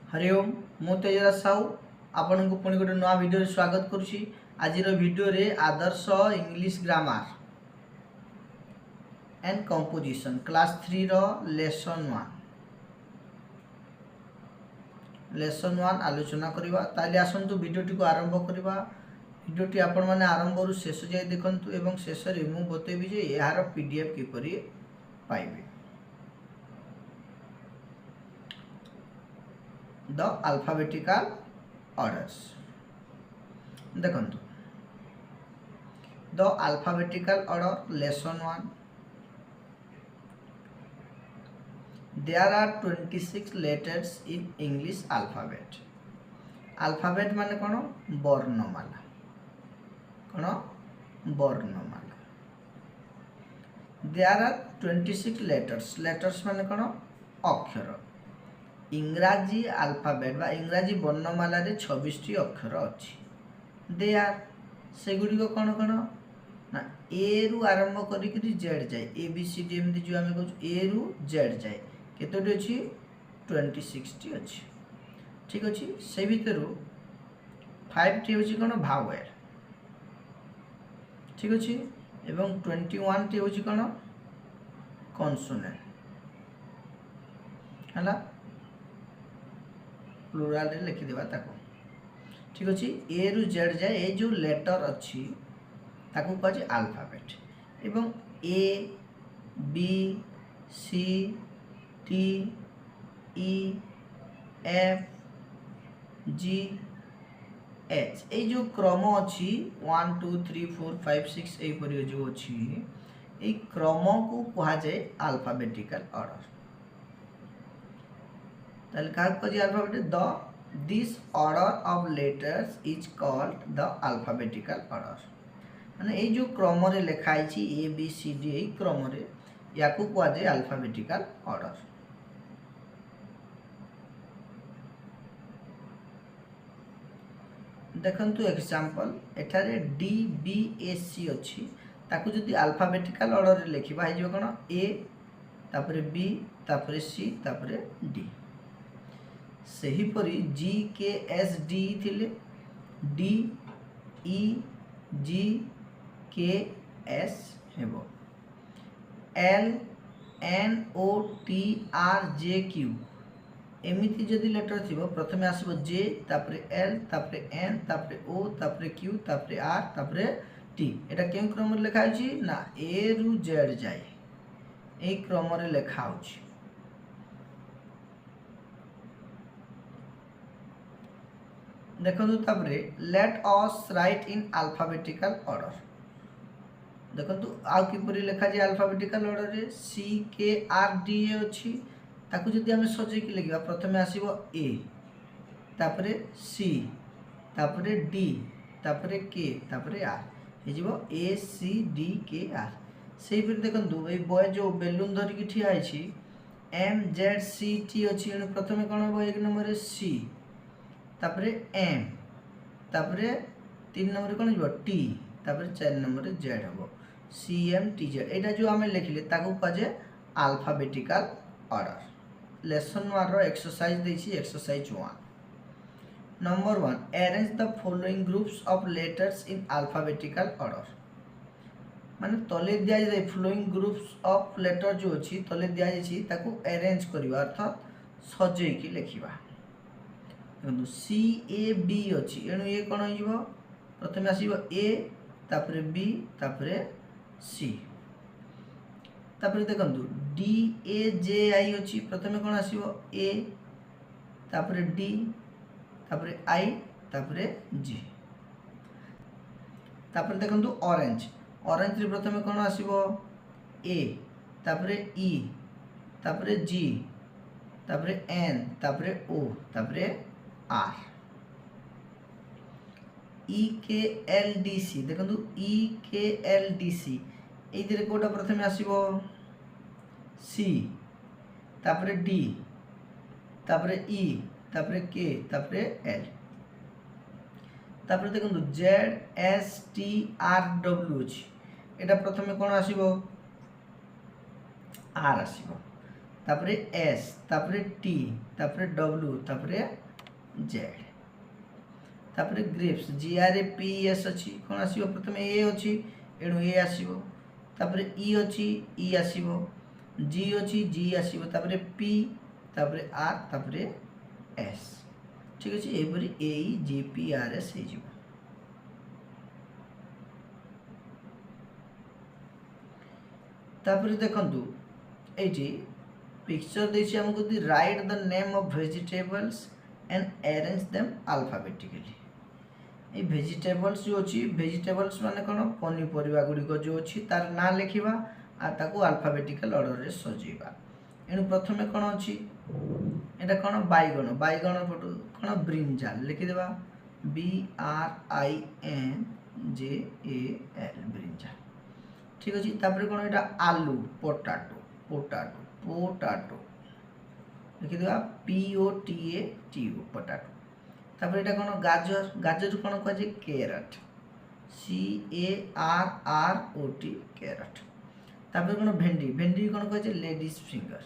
हरिओम मु तेजराज साहू आपन को पुणी गोटे नुआ वीडियो स्वागत करुच्ची। आज वीडियो रे आदर्श English grammar and composition class 3 रो लेसन 1 आलोचना करबा। ताले आसंतु वीडियो को आरंभ करबा। वीडियो आपण माने आरंभ रु शेष जाय देखंतु एवं शेष रे मु बतेबी जे यार पीडीएफ किपरि पाइबे। द अल्फाबेटिकल ऑर्डर्स देखंतु the alphabetical order lesson 1 there are 26 letters in English alphabet। Alphabet माने कोन वर्णमाला there are 26 letters माने कोन अक्षर। इंग्राजी अल्फाबेट बा इंग्राजी वर्णमाला रे 26 टी अक्षर अछि। दे आर सेगुडी को कोन कोन ना ए रु आरंभ करी कि जेड जाय ए बी सी डी एमती जो हमें कहू ए रु जेड जाय केतोटी अछि 26 टी अछि। ठीक अछि से भितरु 5 टी अछि कोन भावेल। ठीक अछि एवं 21 टी अछि कोन कॉन्सोनेंट हला प्लुराल रे लिखि देबा ताको। ठीक अछि ए रु जेड जाय ए जो लेटर अछि ताको कहै अल्फाबेट एवं A B C T E F G H ए जो क्रम अछि 1 2 3 4 5 6 ए परि जो अछि ए क्रम को कहा जाय अल्फाबेटिकल ऑर्डर। ताले का कहै alphabet the this order of letters is called the alphabetical order. माने ए जो क्रम रे लिखाई छी ए बी सी डी ए क्रम रे याकू कहा जाय अल्फाबेटिकल ऑर्डर। देखंतु एग्जांपल एठारे डी बी ए सी अछि ताकू जदी अल्फाबेटिकल ऑर्डर रे लिखिबा हे जो कोन ए तापरे बी तापरे सी तापरे डी। सही परी जी के एस डी थिले D E G K S हेबो L N O T R J Q एमिति जदि लेटर थिबो प्रथमे आसीबो जे तापरे एल तापरे एन तापरे ओ तापरे क्यू तापरे आर तापरे टी। एटा केउ क्रम रे लिखा अछि ना ए रु जेड जाय ए क्रम रे लिखा अछि। देखंतु तापरे लेट अस राइट इन अल्फाबेटिकल ऑर्डर। देखंतु आ किपरि लिखा जाय अल्फाबेटिकल ऑर्डर रे सी के आर डी ए अछि ताकू जदि हमें सजे कि लिखिबा प्रथमे आसीबो ए तापरे सी तापरे डी तापरे के तापरे आर हे जिवो ए सी डी के आर। सेही पर देखंतु ए बॉय जो बेलून धरि कि ठिया आछि एम जेड सी टी अछि एनु प्रथमे कोन हो एक नंबर रे सी तापरे एम तापरे 3 नंबर कोन जिवो टी तापरे 4 नंबर रे जेड हो सी एम टी जेड। एटा जो हमें लिखिले ताकू कहे अल्फाबेटिकल ऑर्डर। लेसन 1 रो एक्सरसाइज देछि exercise 1 number 1 arrange the following groups of letters in alphabetical order. माने तले दिया जाय फॉलोइंग ग्रुप्स ऑफ लेटर जो अछि तले दिया जाय ताकू अरेंज करबा अर्थात सजे कि लिखिबा। देखो सी ए बी अछि एनु ए कोन होइबो प्रथमे आसीबो ए तापरे बी तापरे सी तापरे देखंतु डी ए जे आई अछि प्रथमे कोन आसीबो ए तापरे डी तापरे आई तापरे जी। तापरे देखंतु ऑरेंज ऑरेंज रे प्रथमे कोन आसीबो ए तापरे ई तापरे जी तापरे एन तापरे ओ तापरे आर। ई के एल डी सी देखंतु ई के एल डी सी ए दिरे कोटा प्रथमे आसीबो सी तापरे डी तापरे ई तापरे के तापरे एल तापरे देखंतु Z S T R W अछि एटा प्रथमे कोन आसीबो आर आसीबो तापरे एस तापरे टी तापरे डब्ल्यू तापरे जेड तापरे ग्रेप्स GRAPES अच्छी कौन आसीबो प्रथम ए अच्छी एणु ए आसीबो तापरे ई अच्छी ई आसीबो जी अच्छी जी आसीबो तापरे पी तापरे आर तापरे एस ठीक अच्छे एपरी AEGPRS हो जिवो तापरे देखंतु एठी पिक्चर देछि हमको दी write the name of vegetables and arrange them alphabetically ए वेजिटेबल्स जो अछि वेजिटेबल्स माने कोन पनीपरिबा गुडी को जो अछि तार ना लिखिबा आ ताको अल्फाबेटिकल ऑर्डर रे सजीबा एनु प्रथमे कोन अछि एटा कोन बाइगण बाइगण फोटो कोन ब्रिंजाल लिखि देबा BRINJAL ब्रिंजाल ठीक अछि तापर कोन एटा आलू पोटैटो पोटैटो पोटैटो लिखि देबा POTATO पोटैटो तापर एटा कोन गाजर गाजर कोन कहै छै कैरट CARROT कैरट तापर कोन भेंडी भेंडी कोन कहै छै ladies finger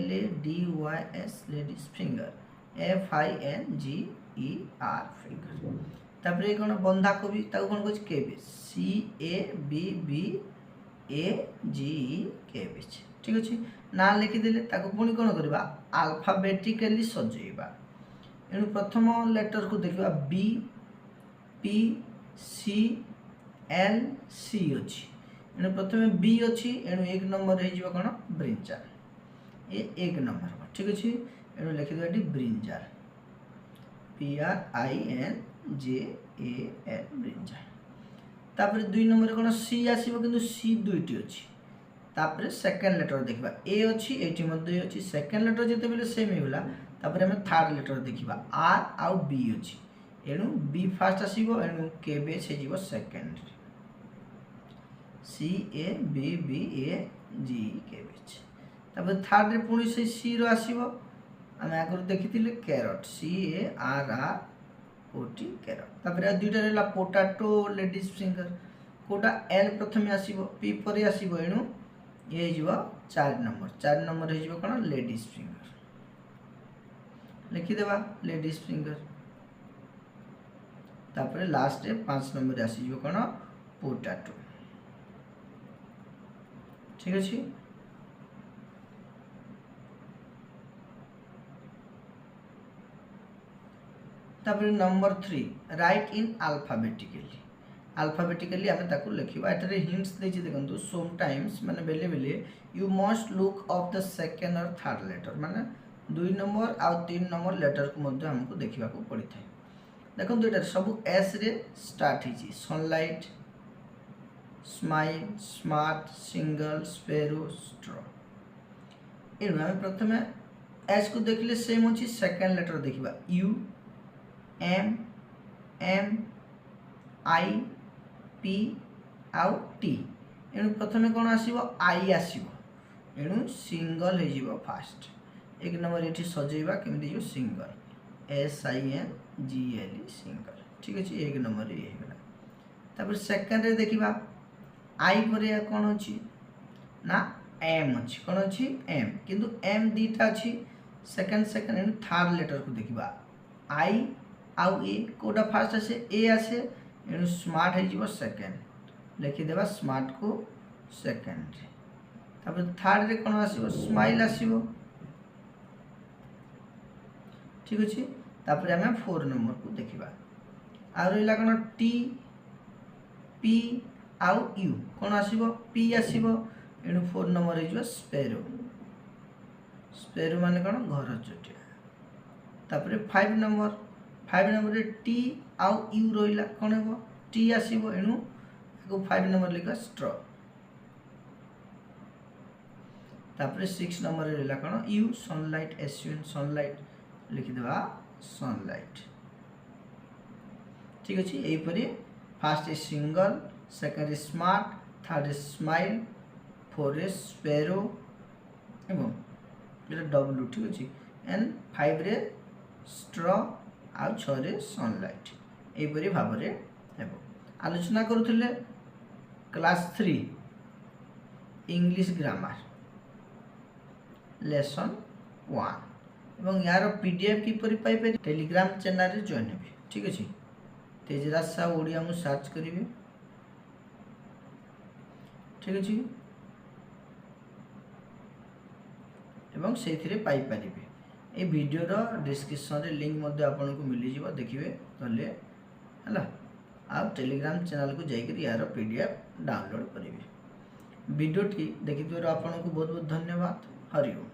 LADYS ladies finger FINGER finger तापर कोन बंधा कोबी ताको कोन कहै छै केबेज CABBAGE केबेज ठीक अछि ना लिखि देले ताको पुनी कोन करबा अल्फाबेटिकली सजेइबा एनु प्रथम लेटर को देखिबा B P C L C अछि एनु प्रथमे B अछि एनु एक नंबर हे जिवो कोन ब्रिंजाल ए एक नंबर ठीक अछि एनु लिखि देबा डी ब्रिंजाल PRINJAL ब्रिंजाल तापर दुई नंबर कोन C आसीबो किंतु C दुईटी अछि तापर सेकंड लेटर देखिबा A अछि एठी मध्ये अछि सेकंड लेटर जते बेले सेम हेला तापर हम थर्ड लेटर देखिबा R आउ B अछि एनु B फर्स्ट आसीबो एनु केबेज हे जिवो सेकंड CABBAGE केबेज तापर थर्ड रे पुनी से C रो आसीबो हम आगर देखितिले कैरट CARROT कैरट तापर दुईटा रहला पोटैटो लेडीज फिंगर कोटा L प्रथमे आसीबो P परे आसीबो एनु ये जिवो 4 नंबर हे जिवो कोन लेडीज फिंगर लिखि देबा लेडीज फिंगर तापर लास्ट रे 5 नंबर आसी जिवो कोन पोटैटो ठीक अछि तापर नंबर 3 राइट इन अल्फाबेटिकली आमे ताकू लिखिबा एतरे हिंट्स देछि देखंतु सम टाइम्स माने बेले बेले you must look of the second और थर्ड लेटर माने 2 नंबर आ 3 नंबर लेटर को मध्ये हमको देखिबा को पड़ी थाए देखंतु एटा सब एस रे स्टार्ट हिची sunlight smile smart single sparrow straw एनु हम प्रथमे एस को देखले सेम होची सेकंड लेटर देखिबा यू M I P आउ T एनु प्रथमे कोन आसीबो I आसीबो एनु सिंगल हे जिवो फास्ट एक नंबर एठी सजेइबा केमिति जो सिंगल SINGLE सिंगल ठीक अछि एक नंबर ए हेला तापर सेकंड रे देखिबा I परे कोन अछि ना M अछि कोन अछि M किंतु M दीटा अछि सेकंड एनु थर्ड लेटर को देखिबा I आउ ए कोटा फास्ट आसे ए आसे एनु स्मार्ट हे जिवो सेकंड लिखि देबा स्मार्ट को सेकंड तापर थर्ड रे कोन आसीबो स्माइल आसीबो ठीक अछि तापर हम 4 नंबर को देखिबा आ रहिला कोन टी पी आउ यू कोन आसीबो पी आसीबो एनु 4 नंबर हे जिवो स्पैरो स्पैरो माने कोन घर चोटिया तापर 5 नंबर रे टी आउ यू रहिला कोन हेबो टी आसीबो एनु को 5 नंबर लिखा स्ट्रॉ तापर 6 नंबर रे रहिला कोन यू सनलाइट SUN सनलाइट लिखि देबा सनलाइट ठीक अछि एई परी first is single second is smart third is smile four is sparrow एवं एटा डब्ल्यू ठीक अछि एंड 5 रे स्ट्रॉ आ 6 रे सनलाइट एई परी भाबरे हेबो आलोचना करूथिले क्लास 3 इंग्लिश ग्रामर लेसन 1 एवं यार पीडीएफ किपरि पाइबे टेलीग्राम चैनल रे जॉइन हेबे ठीक अछि तेजराज साहू ओडिया मु सर्च करिवे ठीक अछि एवं सेथिरे पाई परिबे ए वीडियो रो डिस्क्रिप्शन रे लिंक मध्ये आपन को मिली जिवो देखिबे तले हला आ टेलीग्राम चैनल को जाई करी यार पीडीएफ डाउनलोड करिवे वीडियो टी देखिथिबार आपन को बहुत बहुत धन्यवाद हरि ओम।